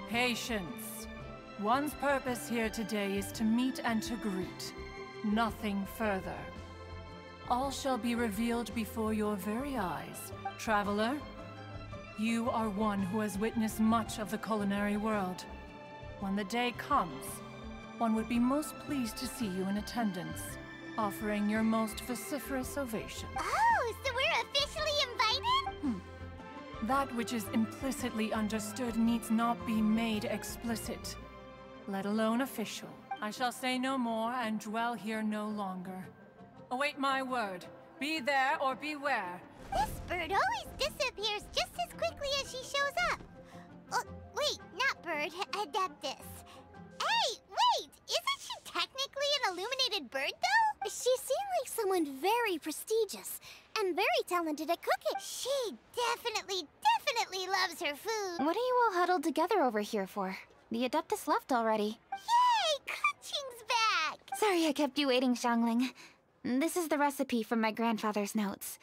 Patience. One's purpose here today is to meet and to greet. Nothing further. All shall be revealed before your very eyes. Traveler, you are one who has witnessed much of the culinary world. When the day comes, one would be most pleased to see you in attendance, offering your most vociferous ovation. Oh, so we're officially invited? That which is implicitly understood needs not be made explicit, let alone official. I shall say no more and dwell here no longer. Await my word. Be there or beware. This bird always disappears just as quickly as she shows up. Wait, not bird, Adeptus. Hey, wait! Isn't she technically an illuminated bird, though? She seemed like someone very prestigious and very talented at cooking. She definitely loves her food. What are you all huddled together over here for? The Adeptus left already. Yay! Keqing's back! Sorry I kept you waiting, Xiangling. This is the recipe from my grandfather's notes.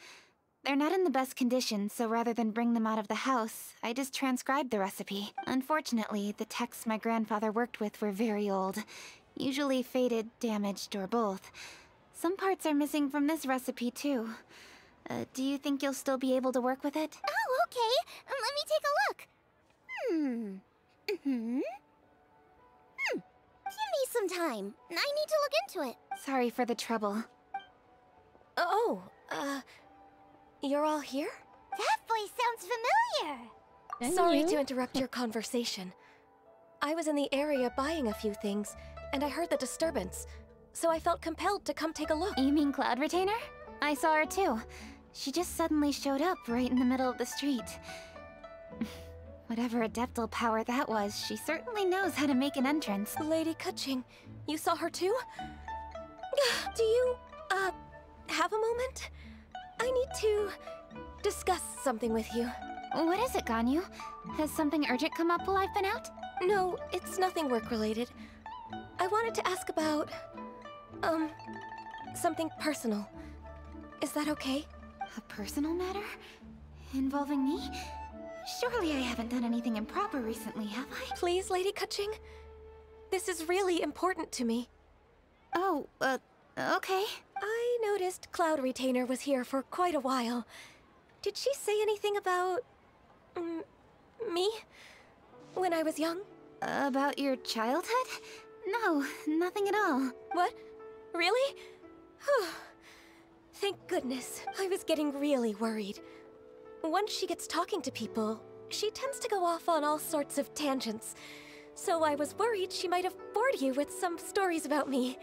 They're not in the best condition, so rather than bring them out of the house, I just transcribed the recipe. Unfortunately, the texts my grandfather worked with were very old. Usually faded, damaged, or both. Some parts are missing from this recipe, too. Do you think you'll still be able to work with it? Oh, okay. Let me take a look. Give me some time. I need to look into it. Sorry for the trouble. You're all here? That voice sounds familiar. Sorry to interrupt your conversation. I was in the area buying a few things, and I heard the disturbance, so I felt compelled to come take a look. You mean Cloud Retainer? I saw her too. She just suddenly showed up right in the middle of the street. Whatever adeptal power that was, she certainly knows how to make an entrance. Lady Keqing, you saw her too? Do you, have a moment? I need to discuss something with you. What is it, Ganyu? Has something urgent come up while I've been out? No, it's nothing work-related. I wanted to ask about, something personal. Is that okay? A personal matter? Involving me? Surely I haven't done anything improper recently, have I? Please, Lady Keqing. This is really important to me. Oh, okay. I noticed Cloud Retainer was here for quite a while. Did she say anything about... me? When I was young? About your childhood? No, nothing at all. What? Really? Thank goodness. I was getting really worried. Once she gets talking to people, she tends to go off on all sorts of tangents. So I was worried she might have bored you with some stories about me.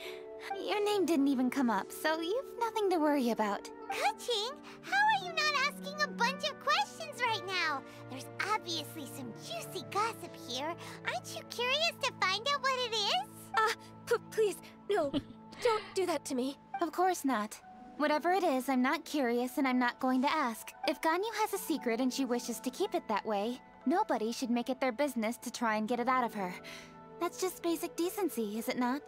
Your name didn't even come up, so you've nothing to worry about. Keqing, how are you not asking a bunch of questions right now? There's obviously some juicy gossip here. Aren't you curious to find out what it is? Please, no. Don't do that to me. Of course not. Whatever it is, I'm not curious and I'm not going to ask. If Ganyu has a secret and she wishes to keep it that way, nobody should make it their business to try and get it out of her. That's just basic decency, is it not?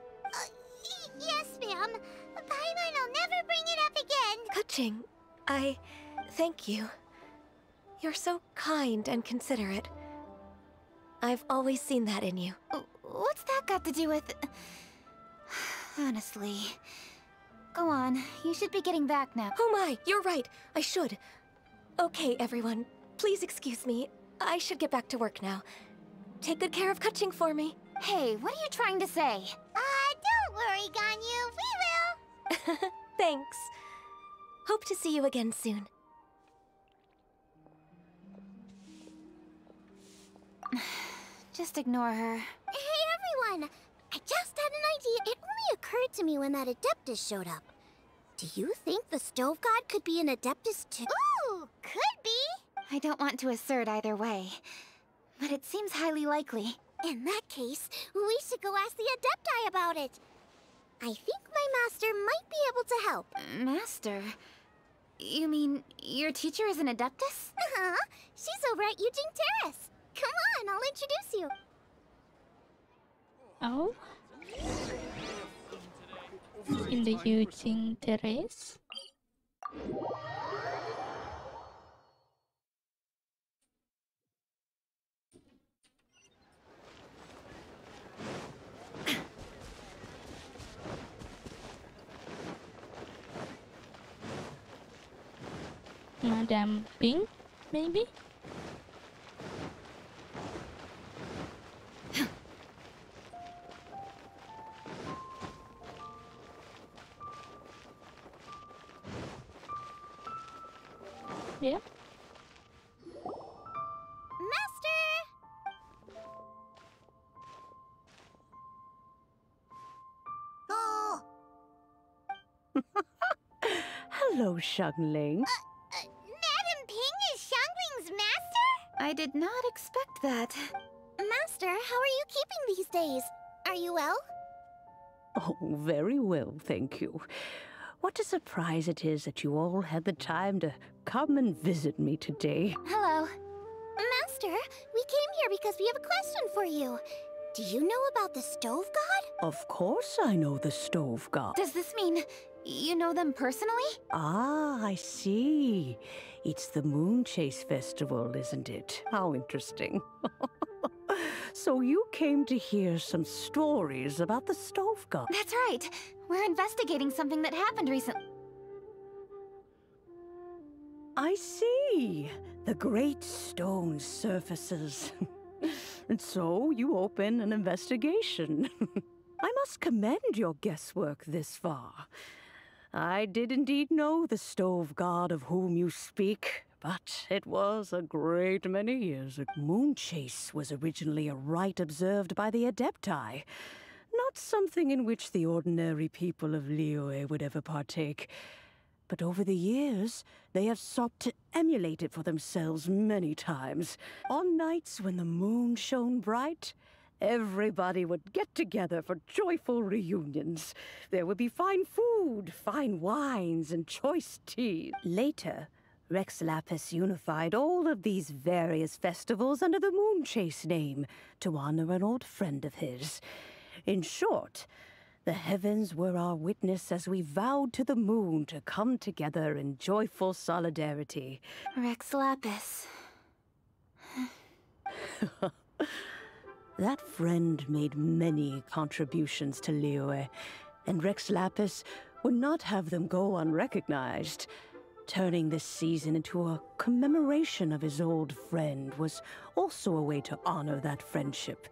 Yes, ma'am. Paimon will never bring it up again. Keqing, I thank you. You're so kind and considerate. I've always seen that in you. What's that got to do with... Honestly... Go on, you should be getting back now. Oh my, you're right, I should. Okay, everyone, please excuse me. I should get back to work now. Take good care of Keqing for me. Hey, what are you trying to say? Don't worry, Ganyu. We will. Thanks. Hope to see you again soon. Just ignore her. Hey, everyone! I just had an idea. It only occurred to me when that Adeptus showed up. Do you think the Stove God could be an Adeptus too? Ooh, could be! I don't want to assert either way, but it seems highly likely. In that case, we should go ask the Adepti about it. I think my master might be able to help. Master? You mean your teacher is an Adeptus? Uh-huh. She's over at Yujing Terrace. Come on, I'll introduce you. Oh? In the Yujing Terrace? Madame Pink, maybe? Yeah. Master! Oh! Hello, Xiangling. Madam Ping is Xiangling's master? I did not expect that. Master, how are you keeping these days? Are you well? Oh, very well, thank you. What a surprise it is that you all had the time to come and visit me today. Hello. Master, we came here because we have a question for you. Do you know about the Stove God? Of course I know the Stove God. Does this mean you know them personally? Ah, I see. It's the Moonchase Festival, isn't it? How interesting. So you came to hear some stories about the Stove God. That's right. We're investigating something that happened recently. I see. The great stone surfaces. And so you open an investigation. I must commend your guesswork this far. I did indeed know the Stove God of whom you speak, but it was a great many years ago. Moonchase was originally a rite observed by the Adepti, not something in which the ordinary people of Liyue would ever partake. But over the years, they have sought to emulate it for themselves many times. On nights when the moon shone bright, everybody would get together for joyful reunions. There would be fine food, fine wines, and choice tea. Later, Rex Lapis unified all of these various festivals under the Moonchase name to honor an old friend of his. In short, the heavens were our witness as we vowed to the moon to come together in joyful solidarity. Rex Lapis. That friend made many contributions to Liyue, and Rex Lapis would not have them go unrecognized. Turning this season into a commemoration of his old friend was also a way to honor that friendship.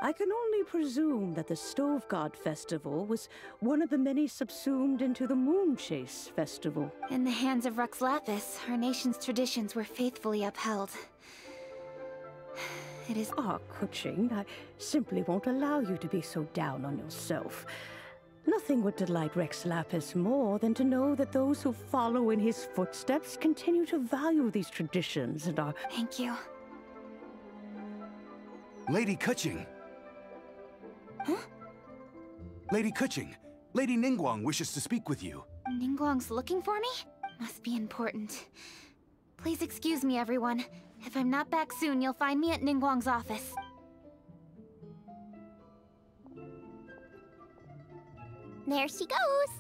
I can only presume that the Stove God Festival was one of the many subsumed into the Moonchase Festival. In the hands of Rex Lapis, our nation's traditions were faithfully upheld. It is... Ah, Keqing, I simply won't allow you to be so down on yourself. Nothing would delight Rex Lapis more than to know that those who follow in his footsteps continue to value these traditions and are... Thank you. Lady Keqing! Huh? Lady Keqing, Lady Ningguang wishes to speak with you. Ningguang's looking for me? Must be important. Please excuse me, everyone. If I'm not back soon, you'll find me at Ningguang's office. There she goes.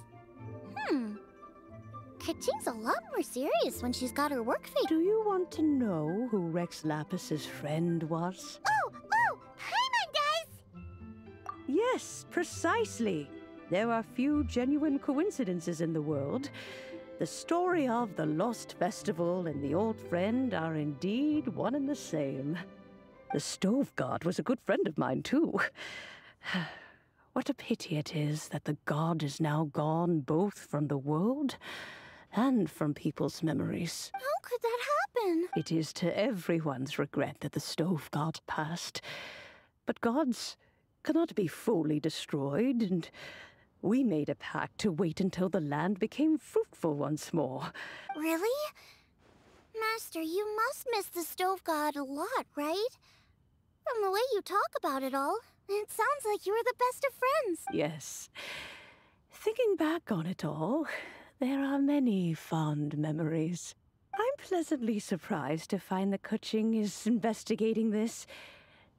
Keqing's a lot more serious when she's got her work face. Do you want to know who Rex Lapis's friend was? Oh! Paimon does! Yes, precisely. There are few genuine coincidences in the world. The story of the Lost Festival and the old friend are indeed one and the same. The stove god was a good friend of mine, too. What a pity it is that the god is now gone both from the world and from people's memories. How could that happen? It is to everyone's regret that the stove god passed. But gods cannot be fully destroyed, and we made a pact to wait until the land became fruitful once more. Really? Master, you must miss the stove god a lot, right? From the way you talk about it all, it sounds like you were the best of friends. Yes. Thinking back on it all, there are many fond memories. I'm pleasantly surprised to find that Keqing is investigating this.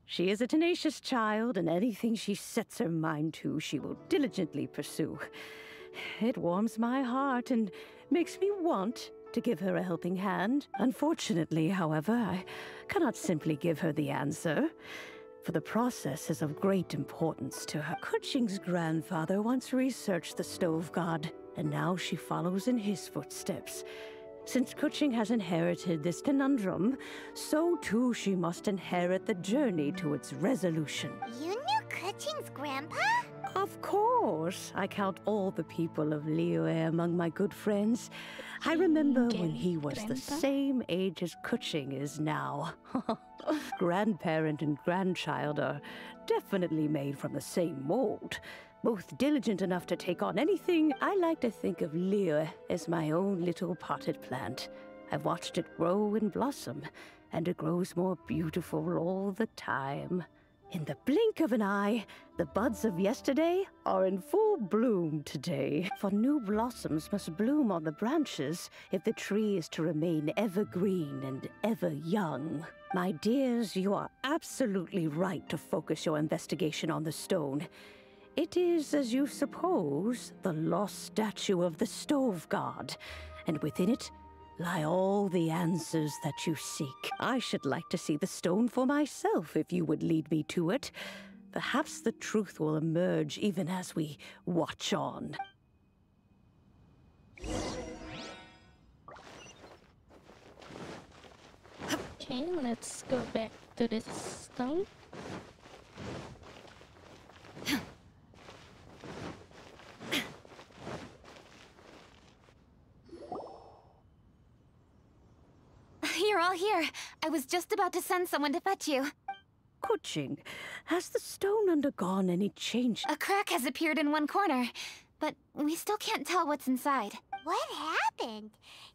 She is a tenacious child, and anything she sets her mind to, she will diligently pursue. It warms my heart and makes me want to give her a helping hand. Unfortunately, however, I cannot simply give her the answer, for the process is of great importance to her. Keqing's grandfather once researched the stove god, and now she follows in his footsteps. Since Keqing has inherited this conundrum, so too she must inherit the journey to its resolution. You knew Keqing's grandpa? Of course. I count all the people of Liyue among my good friends. I remember when he was the same age as Keqing is now. Grandparent and grandchild are definitely made from the same mold. Both diligent enough to take on anything, I like to think of Liyue as my own little potted plant. I've watched it grow and blossom, and it grows more beautiful all the time. In the blink of an eye, the buds of yesterday are in full bloom today. For new blossoms must bloom on the branches if the tree is to remain evergreen and ever young. My dears, you are absolutely right to focus your investigation on the stone. It is, as you suppose, the lost statue of the stove god, and within it lie all the answers that you seek. I should like to see the stone for myself if you would lead me to it. Perhaps the truth will emerge even as we watch on. Okay, let's go back to this stone. You're all here. I was just about to send someone to fetch you. Keqing, has the stone undergone any change? A crack has appeared in one corner, but we still can't tell what's inside. What happened?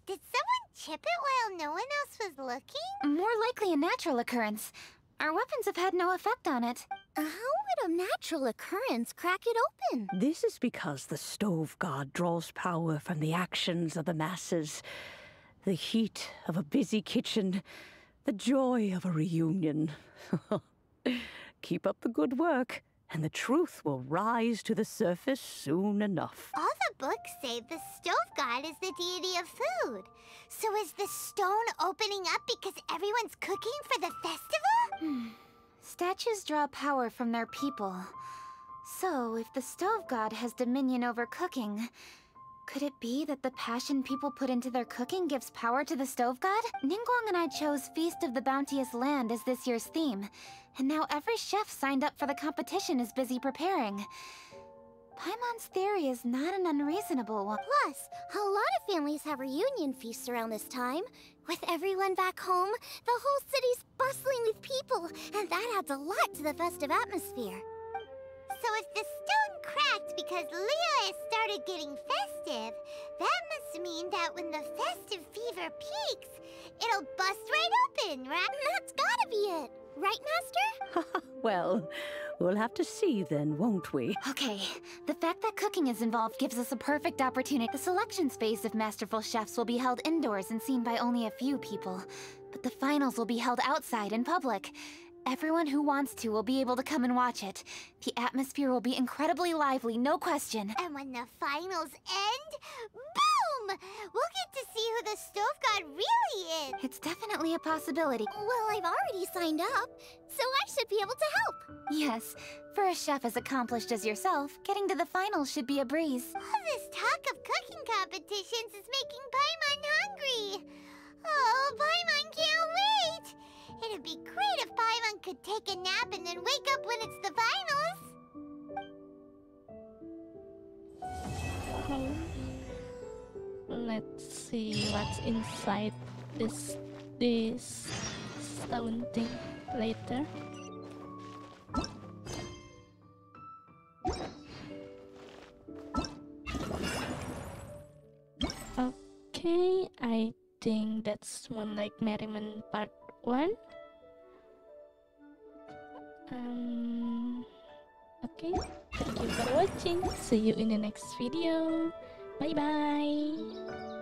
Did someone chip it while no one else was looking? More likely a natural occurrence. Our weapons have had no effect on it. How would a natural occurrence crack it open? This is because the stove god draws power from the actions of the masses. The heat of a busy kitchen, the joy of a reunion. Keep up the good work, and the truth will rise to the surface soon enough. All the books say the stove god is the deity of food. So is the stone opening up because everyone's cooking for the festival? Statues draw power from their people. So, if the stove god has dominion over cooking, could it be that the passion people put into their cooking gives power to the stove god? Ningguang and I chose Feast of the Bounteous Land as this year's theme, and now every chef signed up for the competition is busy preparing. Paimon's theory is not an unreasonable one. Plus, a lot of families have reunion feasts around this time. With everyone back home, the whole city's bustling with people, and that adds a lot to the festive atmosphere. So if the stone cracked because Liyue started getting festive, that must mean that when the festive fever peaks, it'll bust right open, right? That's gotta be it. Right, Master? Well, we'll have to see then, won't we? Okay, the fact that cooking is involved gives us a perfect opportunity. The selection phase of masterful chefs will be held indoors and seen by only a few people, but the finals will be held outside in public. Everyone who wants to will be able to come and watch it. The atmosphere will be incredibly lively, no question. And when the finals end, boom! We'll get to see who the stove god really is. It's definitely a possibility. Well, I've already signed up, so I should be able to help. Yes, for a chef as accomplished as yourself, getting to the finals should be a breeze. All this talk of cooking competitions is making Paimon hungry. Oh, Paimon can't wait! It'd be great if Paimon could take a nap and then wake up when it's the finals. Let's see what's inside this stone thing later. Okay, I think that's Moonlight Merriment Part 1. Okay, thank you for watching. See you in the next video. Bye bye.